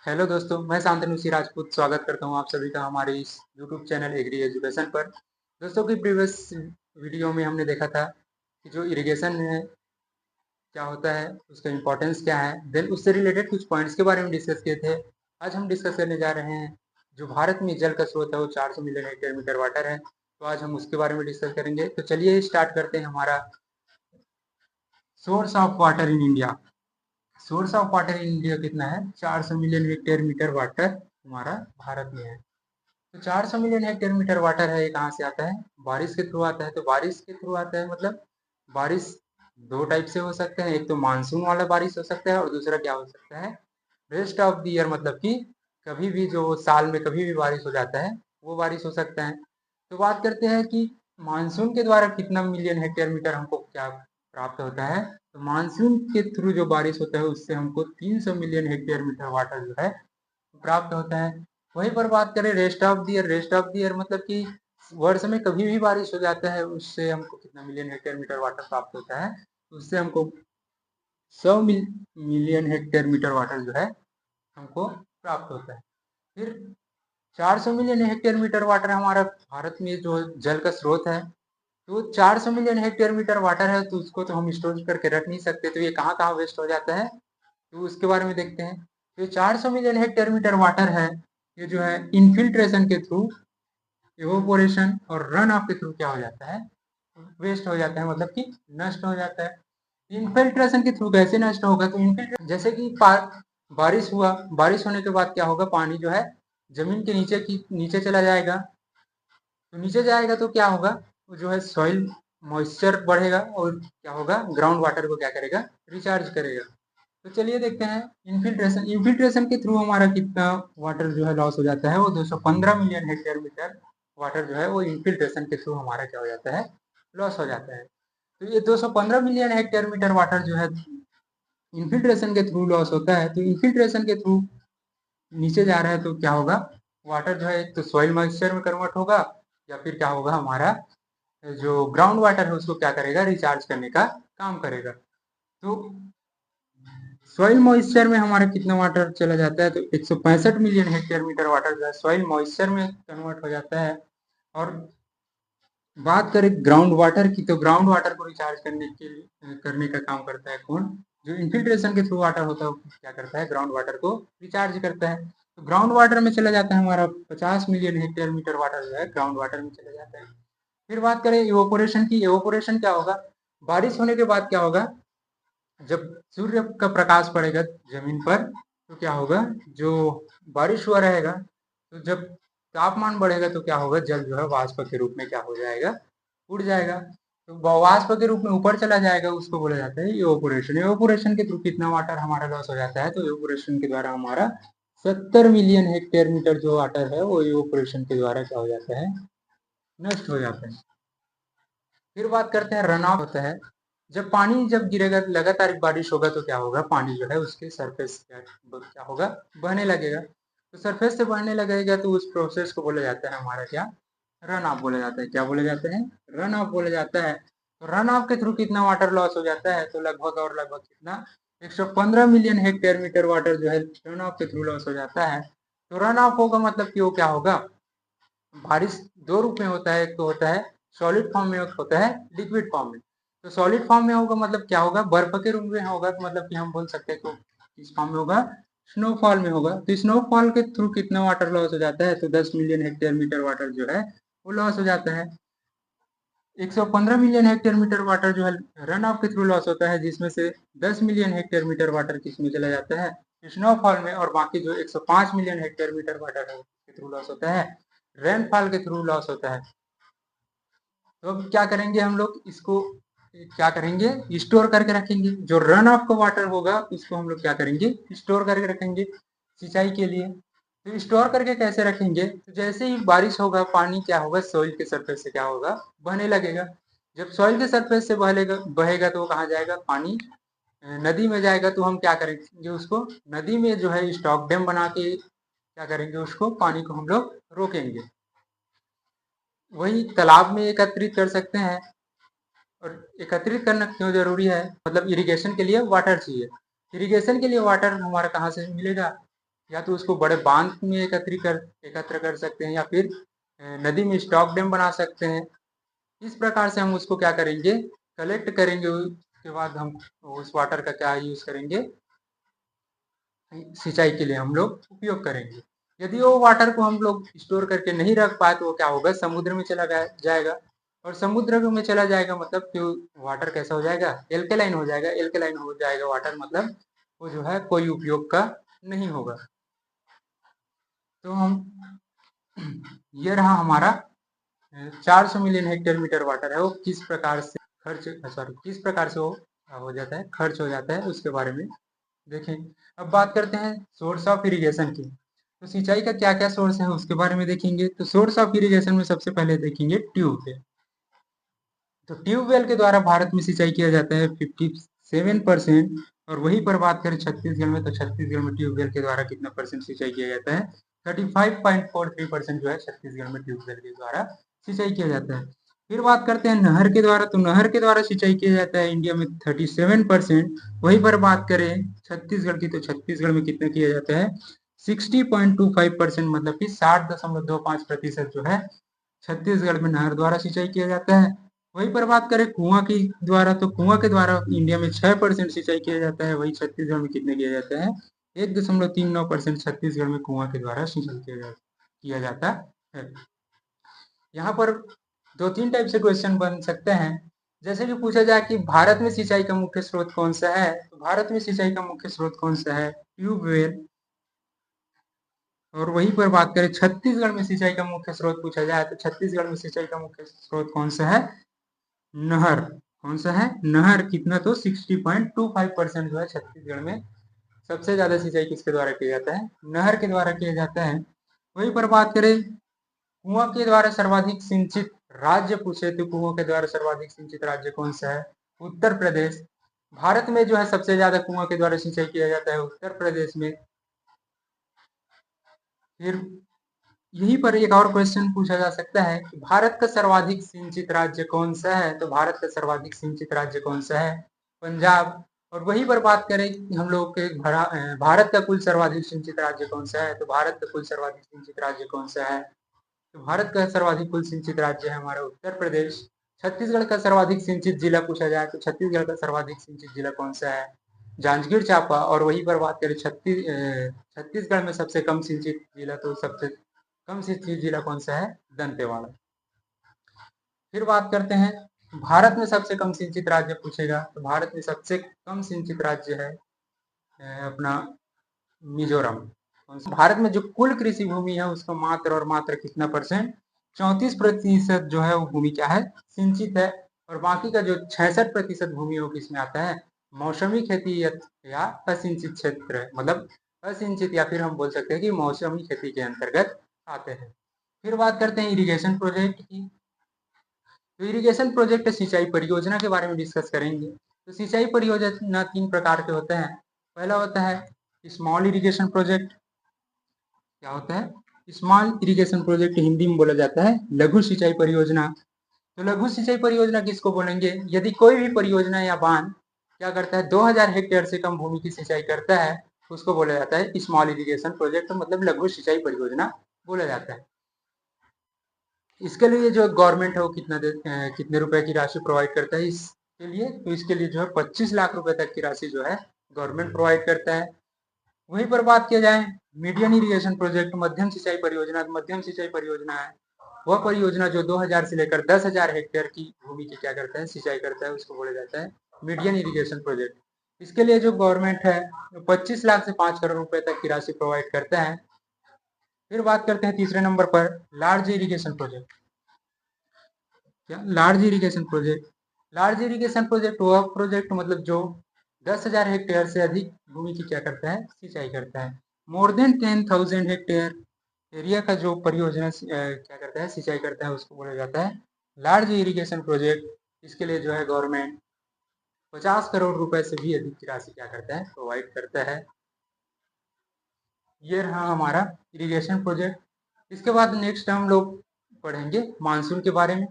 Hello दोस्तों, मैं शांतनु सिंह राजपूत स्वागत करता हूं आप सभी का हमारे इस यूट्यूब चैनल एग्री एजुकेशन पर। दोस्तों की प्रीवियस वीडियो में हमने देखा था कि जो इरिगेशन है क्या होता है, उसका इम्पोर्टेंस क्या है, देन उससे रिलेटेड कुछ पॉइंट्स के बारे में डिस्कस किए थे। आज हम डिस्कस करने जा रहे हैं जो भारत में जल का स्रोत है वो 400 मिलियन हेक्टेयर मीटर वाटर है। तो आज हम उसके बारे में डिस्कस करेंगे। तो चलिए स्टार्ट करते हैं। हमारा source of water in India, source of water in India कितना है? 400 मिलियन हेक्टेयर मीटर वाटर हमारा भारत में है। तो 400 मिलियन हेक्टेयर मीटर वाटर है, ये कहाँ से आता है? बारिश के थ्रू आता है। तो बारिश के थ्रू आता है मतलब बारिश दो टाइप से हो सकते हैं। एक तो मानसून वाला बारिश हो सकता है और दूसरा क्या हो सकता है, रेस्ट ऑफ द ईयर, मतलब कि कभी भी जो साल में कभी भी बारिश हो जाता है वो बारिश हो सकता है। तो बात करते हैं कि मानसून के द्वारा कितना मिलियन हेक्टेयर मीटर हमको क्या प्राप्त होता है। तो मानसून के थ्रू जो बारिश होता है उससे हमको 300 मिलियन हेक्टेयर मीटर वाटर जो है प्राप्त होता है। वहीं पर बात करें rest of the year, rest of the year मतलब कि वर्ष में कभी भी बारिश हो जाता है, उससे हमको कितना मिलियन हेक्टेयर मीटर वाटर प्राप्त होता है। उससे हमको 100 मिलियन हेक्टेयर मीटर वाटर जो है हमको प्राप्त होता है। फिर 400 मिलियन हेक्टेयर मीटर वाटर हमारा भारत में जो जल का स्रोत है, तो 400 मिलियन हेक्टेयर मीटर वाटर है तो उसको तो हम स्टोर करके रख नहीं सकते। तो ये कहाँ कहाँ वेस्ट हो जाता है, तो उसके बारे में देखते हैं। तो 400 मिलियन हेक्टेयर मीटर वाटर है, ये जो है इनफिल्ट्रेशन के थ्रू, इवोपोरेशन और रन ऑफ के थ्रू क्या हो जाता है, वेस्ट हो जाता है, मतलब कि नष्ट हो जाता है। इनफिल्ट्रेशन के थ्रू कैसे नष्ट होगा? तो इनफिल्ट्रेशन जैसे कि बारिश हुआ, बारिश होने के बाद क्या होगा, पानी जो है जमीन के नीचे चला जाएगा। तो नीचे जाएगा तो क्या होगा, वो जो है सॉइल मॉइस्चर बढ़ेगा और क्या होगा, ग्राउंड वाटर को क्या करेगा, रिचार्ज करेगा। तो चलिए देखते हैं इन्फिल्ट्रेशन। इन्फिल्ट्रेशन के थ्रू हमारा कितना वाटर जो है लॉस हो जाता है, वो 215 मिलियन हेक्टेयर मीटर वाटर जो है वो इन्फिल्ट्रेशन के थ्रू हमारा क्या हो जाता है, लॉस हो जाता है। तो ये 215 मिलियन हेक्टेयर मीटर वाटर जो है इन्फिल्ट्रेशन के थ्रू लॉस होता है। तो इन्फिल्ट्रेशन के थ्रू नीचे जा रहा है तो क्या होगा, वाटर जो है एक तो सॉइल मॉइस्चर में कन्वर्ट होगा, या फिर क्या होगा, हमारा जो ग्राउंड वाटर है उसको क्या करेगा, रिचार्ज करने का काम करेगा। तो सॉइल मॉइस्चर में हमारा कितना वाटर चला जाता है, तो 165 मिलियन हेक्टेयर मीटर वाटर जो है सॉइल मॉइस्चर में कन्वर्ट हो जाता है। और बात करें ग्राउंड वाटर की, तो ग्राउंड वाटर को रिचार्ज करने का काम करता है कौन, जो इन्फिल्ट्रेशन के थ्रू वाटर होता है वो क्या करता है, ग्राउंड वाटर को रिचार्ज करता है। तो ग्राउंड वाटर में चला जाता है हमारा 50 मिलियन हेक्टेयर मीटर वाटर जो है ग्राउंड वाटर में चला जाता है। फिर बात करें इवोपोरेशन की, इवोपोरेशन क्या होगा, बारिश होने के बाद क्या होगा, जब सूर्य का प्रकाश पड़ेगा जमीन पर तो क्या होगा, जो बारिश हुआ रहेगा, तो जब तापमान बढ़ेगा तो क्या होगा, जल जो है वाष्प के रूप में क्या हो जाएगा, उड़ जाएगा। तो वाष्प के रूप में ऊपर चला जाएगा, उसको बोला जाता है इवोपोरेशन। इवोपोरेशन के थ्रू कितना वाटर हमारा लॉस हो जाता है, तो इवोपोरेशन के द्वारा हमारा 70 मिलियन हेक्टेयर मीटर जो वाटर है वो इवोपोरेशन के द्वारा क्या हो जाता है, नष्ट हो जाता है। फिर बात करते हैं रन ऑफ होता है। जब पानी जब गिरेगा, लगातार बारिश होगा तो क्या होगा, पानी जो है उसके सरफेस क्या होगा, बहने लगेगा। तो सरफेस से बहने लगेगा तो उस प्रोसेस को बोला जाता है हमारा क्या, रन ऑफ बोला जाता है। क्या बोला जाता है, रन ऑफ बोला जाता है। तो रन ऑफ के थ्रू कितना वाटर लॉस हो जाता है, तो लगभग और लगभग कितना, 115 मिलियन हेक्टेयर मीटर वाटर जो है रन ऑफ के थ्रू लॉस हो जाता है। तो रन ऑफ होगा मतलब कि वो क्या होगा, बारिश दो रूप में होता है, एक तो होता है सॉलिड फॉर्म में, एक होता है लिक्विड फॉर्म में। तो सॉलिड फॉर्म में होगा मतलब क्या होगा, बर्फ के रूप में होगा, तो मतलब कि हम बोल सकते हैं तो किस फॉर्म में होगा, स्नोफॉल में होगा। तो स्नोफॉल के थ्रू कितना वाटर लॉस हो जाता है, तो 10 मिलियन हेक्टेयर मीटर वाटर जो है वो लॉस हो जाता है। 115 मिलियन हेक्टेयर मीटर वाटर जो है रन ऑफ के थ्रू लॉस होता है, जिसमें से 10 मिलियन हेक्टेयर मीटर वाटर किस में चला जाता है, स्नोफॉल में, और बाकी जो 105 मिलियन हेक्टेयर मीटर वाटर है उसके थ्रू लॉस होता है, रेनफॉल के थ्रू लॉस होता है। तो अब क्या करेंगे हम लोग, इसको क्या करेंगे, स्टोर करके रखेंगे। जो रन ऑफ का वाटर होगा उसको हम लोग क्या करेंगे, स्टोर करके रखेंगे सिंचाई के लिए। तो स्टोर करके कैसे रखेंगे, तो जैसे ही बारिश होगा पानी क्या होगा, सॉइल के सरफेस से क्या होगा, बहने लगेगा। जब सॉइल के सरफेस से बहेगा बहेगा तो वो कहाँ जाएगा, पानी नदी में जाएगा। तो हम क्या करेंगे, उसको नदी में जो है स्टॉक डैम बना के क्या करेंगे, उसको पानी को हम लोग रोकेंगे। वही तालाब में एकत्रित कर सकते हैं। और एकत्रित करना क्यों जरूरी है, मतलब इरिगेशन के लिए वाटर चाहिए। इरिगेशन के लिए वाटर हमारा कहाँ से मिलेगा, या तो उसको बड़े बांध में एकत्र कर सकते हैं, या फिर नदी में स्टॉक डैम बना सकते हैं। इस प्रकार से हम उसको क्या करेंगे, कलेक्ट करेंगे। उसके बाद हम उस वाटर का क्या यूज करेंगे, सिंचाई के लिए हम लोग उपयोग करेंगे। यदि वो वाटर को हम लोग स्टोर करके नहीं रख पाए तो वो क्या होगा, समुद्र में चला जाएगा। और समुद्र में चला जाएगा मतलब कि वाटर कैसा हो जाएगा, एल्केलाइन हो जाएगा। एल्केलाइन हो जाएगा वाटर मतलब वो जो है कोई उपयोग का नहीं होगा। तो हम ये रहा हमारा 400 मिलियन हेक्टेयर मीटर वाटर है, वो किस प्रकार से किस प्रकार से वो हो जाता है, खर्च हो जाता है, उसके बारे में देखें। अब बात करते हैं सोर्स ऑफ इरिगेशन की। तो सिंचाई का क्या क्या सोर्स है उसके बारे में देखेंगे। तो सोर्स ऑफ इरिगेशन में सबसे पहले देखेंगे ट्यूबवेल। तो ट्यूबवेल के द्वारा भारत में सिंचाई किया जाता है 57%। और वहीं पर बात करें छत्तीसगढ़ में, तो छत्तीसगढ़ में ट्यूबवेल के द्वारा कितना परसेंट सिंचाई किया जाता है, 35.43% जो है छत्तीसगढ़ में ट्यूबवेल के द्वारा सिंचाई किया जाता है। फिर बात करते हैं नहर के द्वारा। तो नहर के द्वारा सिंचाई किया जाता है इंडिया में 37%। वहीं पर बात करें छत्तीसगढ़ की, तो छत्तीसगढ़ में कितना किया जाता है, 60.25%, मतलब कि 60.25% जो है छत्तीसगढ़ में नहर द्वारा सिंचाई किया जाता है। वहीं पर बात करें कुआं की द्वारा, तो कुआं के द्वारा इंडिया में 6% सिंचाई किया जाता है। वही छत्तीसगढ़ में कितने किया जाता है, 1.39% छत्तीसगढ़ में कुआं के द्वारा सिंचाई किया जाता है। यहाँ पर दो तीन टाइप से क्वेश्चन बन सकते हैं। जैसे कि पूछा जाए कि भारत में सिंचाई का मुख्य स्रोत कौन सा है, तो भारत में सिंचाई का मुख्य स्रोत कौन सा है, ट्यूबवेल। और वहीं पर बात करें छत्तीसगढ़ में सिंचाई का मुख्य स्रोत पूछा जाए, तो छत्तीसगढ़ में सिंचाई का मुख्य स्रोत कौन सा है, नहर। कौन सा है, नहर। कितना, तो 60.25% जो है छत्तीसगढ़ में सबसे ज्यादा सिंचाई किसके द्वारा किया जाता है, नहर के द्वारा किया जाता है। वहीं पर बात करें कुआं के द्वारा सर्वाधिक सिंचित राज्य पूछे, तो कुओं के द्वारा सर्वाधिक सिंचित राज्य कौन सा है, उत्तर प्रदेश। भारत में जो है सबसे ज्यादा कुआं के द्वारा सिंचाई किया जाता है उत्तर प्रदेश में। फिर यहीं पर एक और क्वेश्चन पूछा जा सकता है कि भारत का सर्वाधिक सिंचित राज्य कौन सा है, तो भारत का सर्वाधिक सिंचित राज्य कौन सा है, पंजाब। और वहीं पर बात करें कि हम लोग के भारत का कुल सर्वाधिक सिंचित राज्य कौन सा है, तो भारत का कुल सर्वाधिक सिंचित राज्य कौन सा है, तो भारत का सर्वाधिक कुल सिंचित राज्य है हमारा उत्तर प्रदेश। छत्तीसगढ़ का सर्वाधिक सिंचित जिला पूछा जाए, तो छत्तीसगढ़ का सर्वाधिक सिंचित जिला कौन सा है, जांजगीर चांपा। और वहीं पर बात करें छत्तीसगढ़ में सबसे कम सिंचित जिला, तो सबसे कम सिंचित जिला कौन सा है, दंतेवाड़ा। फिर बात करते हैं भारत में सबसे कम सिंचित राज्य पूछेगा, तो भारत में सबसे कम सिंचित राज्य है अपना मिजोरम। भारत में जो कुल कृषि भूमि है उसका मात्र और मात्र कितना परसेंट, 34% जो है वो भूमि क्या है, सिंचित है। और बाकी का जो 66% भूमि है वो किसमें आता है, मौसमी खेती या असिंचित क्षेत्र, मतलब असिंचित, या फिर हम बोल सकते हैं कि मौसमी खेती के अंतर्गत आते हैं। फिर बात करते हैं इरिगेशन प्रोजेक्ट की। तो इरिगेशन प्रोजेक्ट सिंचाई परियोजना के बारे में डिस्कस करेंगे। तो सिंचाई परियोजना 3 प्रकार के होते हैं। पहला होता है स्मॉल इरिगेशन प्रोजेक्ट। क्या होता है, स्मॉल इरिगेशन प्रोजेक्ट हिंदी में बोला जाता है लघु सिंचाई परियोजना। तो लघु सिंचाई परियोजना किसको बोलेंगे, यदि कोई भी परियोजना या बांध क्या करता है, 2000 हेक्टेयर से कम भूमि की सिंचाई करता है, तो उसको बोला जाता है स्मॉल इरिगेशन प्रोजेक्ट, मतलब लघु सिंचाई परियोजना बोला जाता है। इसके लिए जो गवर्नमेंट है वो कितने रुपए की राशि प्रोवाइड करता है इसके लिए, तो इसके लिए जो है 25 लाख रुपए तक की राशि जो है गवर्नमेंट प्रोवाइड करता है। वहीं पर बात किया जाए मीडियम इरिगेशन प्रोजेक्ट, मध्यम सिंचाई परियोजना। मध्यम सिंचाई परियोजना है वह परियोजना जो 2000 से लेकर 10,000 हेक्टेयर की भूमि की क्या करता है, सिंचाई करता है, उसको बोला जाता है मीडियम इरिगेशन प्रोजेक्ट। इसके लिए जो गवर्नमेंट है 25 लाख से 5 करोड़ रुपए तक की राशि प्रोवाइड करता है। फिर बात करते हैं तीसरे नंबर पर लार्ज इरिगेशन प्रोजेक्ट। क्या, large irrigation project. Large irrigation project वह प्रोजेक्ट मतलब जो 10,000 हेक्टेयर से अधिक भूमि की क्या करता है, सिंचाई करता है। मोर देन 10,000 हेक्टेयर एरिया का जो परियोजना क्या करता है, सिंचाई करता है, उसको बोला जाता है लार्ज इरिगेशन प्रोजेक्ट। इसके लिए जो है गवर्नमेंट 50 करोड़ रुपए से भी अधिक की राशि क्या करता है, प्रोवाइड करता है। ये रहा हमारा इरिगेशन प्रोजेक्ट। इसके बाद नेक्स्ट हम लोग पढ़ेंगे मानसून के बारे में।